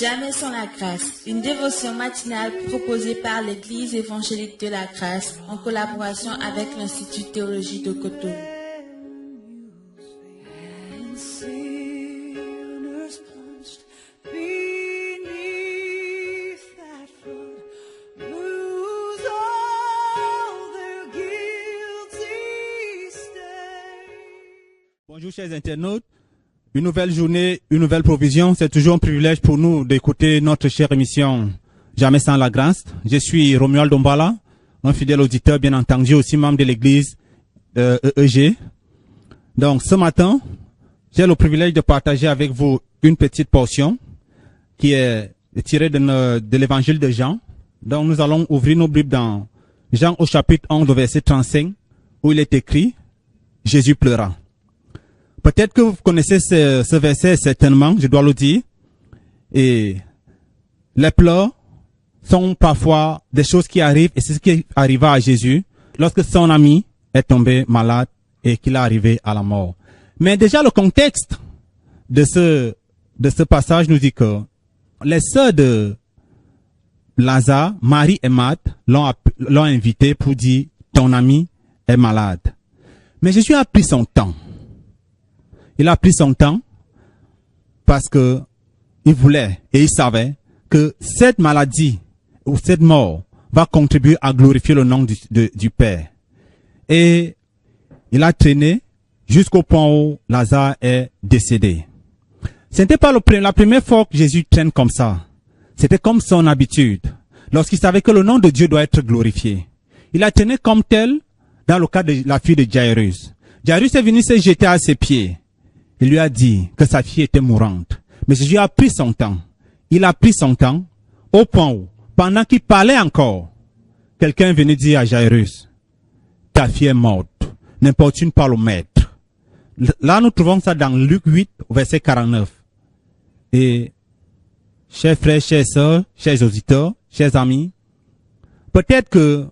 Jamais sans la grâce, une dévotion matinale proposée par l'Église évangélique de la grâce en collaboration avec l'Institut Théologie de Cotonou. Bonjour chers internautes, une nouvelle journée, une nouvelle provision. C'est toujours un privilège pour nous d'écouter notre chère émission Jamais sans la grâce. Je suis Romuald Dombala, un fidèle auditeur bien entendu, aussi membre de l'église EEG. Donc ce matin, j'ai le privilège de partager avec vous une petite portion qui est tirée de l'évangile de Jean. Donc nous allons ouvrir nos Bibles dans Jean au chapitre 11, verset 35, où il est écrit « Jésus pleura ». Peut-être que vous connaissez ce verset certainement, je dois le dire. Et les pleurs sont parfois des choses qui arrivent, et c'est ce qui arriva à Jésus lorsque son ami est tombé malade et qu'il est arrivé à la mort. Mais déjà le contexte de ce passage nous dit que les sœurs de Lazare, Marie et Marthe, l'ont invité pour dire ton ami est malade. Mais Jésus a pris son temps. Il a pris son temps parce que il voulait et il savait que cette maladie ou cette mort va contribuer à glorifier le nom du Père. Et il a traîné jusqu'au point où Lazare est décédé. Ce n'était pas la première fois que Jésus traîne comme ça. C'était comme son habitude. Lorsqu'il savait que le nom de Dieu doit être glorifié. Il a traîné comme tel dans le cas de la fille de Jairus. Jairus est venu se jeter à ses pieds. Il lui a dit que sa fille était mourante. Mais Jésus a pris son temps. Il a pris son temps au point où, pendant qu'il parlait encore, quelqu'un est venu dire à Jairus, ta fille est morte. N'importune pas le maître. Là, nous trouvons ça dans Luc 8, verset 49. Et, chers frères, chères sœurs, chers auditeurs, chers amis, peut-être que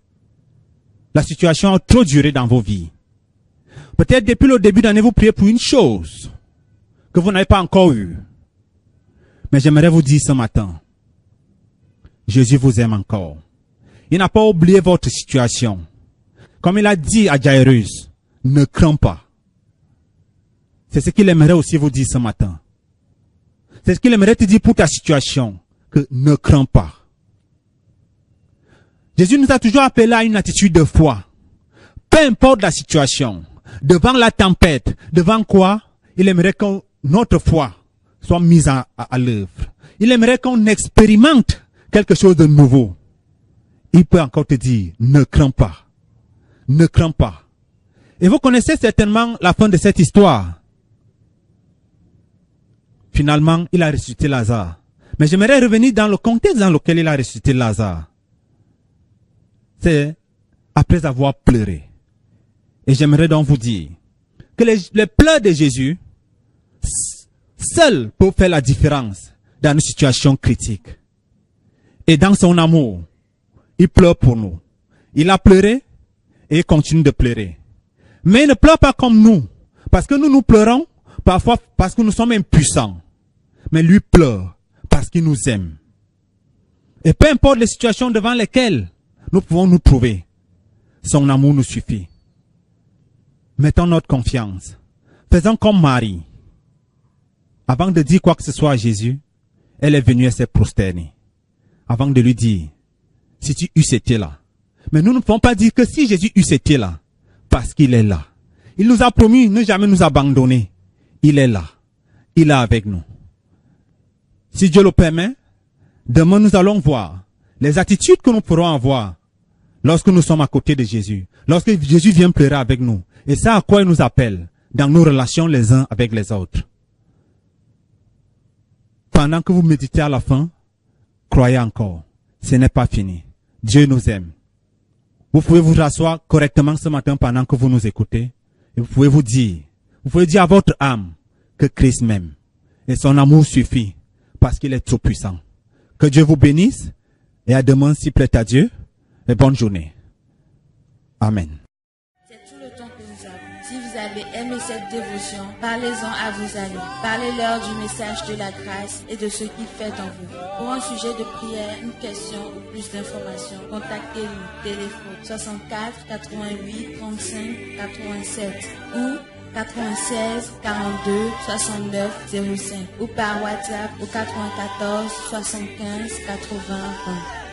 la situation a trop duré dans vos vies. Peut-être depuis le début d'année, vous priez pour une chose que vous n'avez pas encore eue. Mais j'aimerais vous dire ce matin, Jésus vous aime encore. Il n'a pas oublié votre situation. Comme il a dit à Jairus, ne crains pas. C'est ce qu'il aimerait aussi vous dire ce matin. C'est ce qu'il aimerait te dire pour ta situation, que ne crains pas. Jésus nous a toujours appelé à une attitude de foi. Peu importe la situation. Devant la tempête, devant quoi? Il aimerait que notre foi soit mise à l'œuvre. Il aimerait qu'on expérimente quelque chose de nouveau. Il peut encore te dire, ne crains pas. Ne crains pas. Et vous connaissez certainement la fin de cette histoire. Finalement, il a ressuscité Lazare. Mais j'aimerais revenir dans le contexte dans lequel il a ressuscité Lazare. C'est après avoir pleuré. Et j'aimerais donc vous dire que les pleurs de Jésus, seuls peuvent faire la différence dans une situation critique. Et dans son amour, il pleure pour nous. Il a pleuré et il continue de pleurer. Mais il ne pleure pas comme nous. Parce que nous pleurons, parfois parce que nous sommes impuissants. Mais lui pleure parce qu'il nous aime. Et peu importe les situations devant lesquelles nous pouvons nous trouver, son amour nous suffit. Mettons notre confiance. Faisons comme Marie. Avant de dire quoi que ce soit à Jésus, elle est venue et s'est prosternée. Avant de lui dire, si tu eusses été là. Mais nous ne pouvons pas dire que si Jésus eusses été là, parce qu'il est là. Il nous a promis de ne jamais nous abandonner. Il est là. Il est avec nous. Si Dieu le permet, demain nous allons voir les attitudes que nous pourrons avoir lorsque nous sommes à côté de Jésus. Lorsque Jésus vient pleurer avec nous. Et c'est à quoi il nous appelle dans nos relations les uns avec les autres. Pendant que vous méditez à la fin, croyez encore, ce n'est pas fini. Dieu nous aime. Vous pouvez vous rasseoir correctement ce matin pendant que vous nous écoutez. Et vous pouvez dire à votre âme que Christ m'aime. Et son amour suffit parce qu'il est trop puissant. Que Dieu vous bénisse et à demain s'il plaît à Dieu. Et bonne journée. Amen. C'est tout le temps que nous avons. Si vous avez aimé cette dévotion, parlez-en à vos amis. Parlez-leur du message de la grâce et de ce qu'il fait en vous. Pour un sujet de prière, une question ou plus d'informations, contactez-nous. Téléphone 64 88 35 87 ou 96 42 69 05 ou par WhatsApp au 94 75 80 20.